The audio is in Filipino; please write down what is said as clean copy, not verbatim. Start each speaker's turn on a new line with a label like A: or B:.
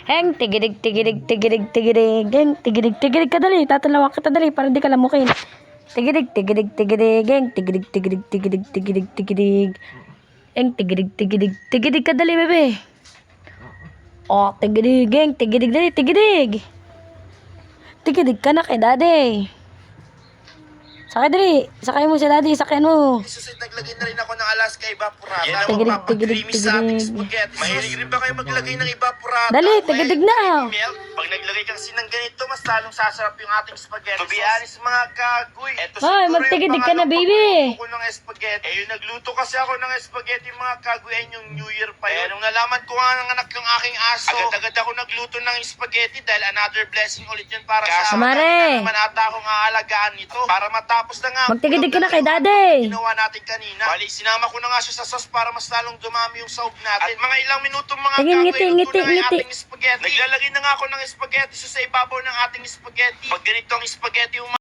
A: Heng, tigidig, tigidig, tigidig, tigidig. Heng, tigidig, tigidig ka dali. Tatalawak kita dali para di ka lamukin. Tigidig, tigidig, tigidig. Heng, tigidig, tigidig, tigidig, tigidig, tigidig. Heng, tigidig, tigidig, tigidig ka dali, bebe. Oh, tigidig, heng, tigidig dali, tigidig. Tigidig ka na kay daddy. Sakay dali. Sakay mo si daddy. Sakayan mo.
B: Susunod, naglagay na rin ako ng Alaska Evaporada.
A: Tigidig,
B: Yan ang
A: tigidig,
B: magpapagrimis sa ating
A: tigidig.
B: spaghetti. Mahilig rin ba kayo maglagay ng Evaporada?
A: Dali, tigidig na.
B: Milk. Pag naglagay ka kasi ng ganito, mas lalong sasarap yung ating spaghetti. To be honest, mga kagoy. Eto
A: Hoy, magtigidig ka na, baby.
B: Ko ng spaghetti. Yung nagluto kasi ako ng spaghetti, mga kagoy, ay yung New Year pa yun. Nung nalaman ko nga ng anak yung aking aso, agad-agad ako nagluto ng spaghetti dahil another blessing ulit yun para sa akin.
A: Amare.
B: Naman ata akong aalagaan nito para matapos na nga.
A: Magtigidig ka na kay daddy.
B: Ginawa natin kanina. Bali, sinama ko na nga siya sa sauce para mas lalong dumami yung sahog natin. At mga ilang minuto mga
A: Tingin,
B: kagoy,
A: ngiti,
B: luto
A: ngiti,
B: na yung
A: ngiti.
B: ating spaghetti. Naglalagay na nga ako ng spaghetti sa ibabaw ng ating spaghetti. Pag ganito ang spaghetti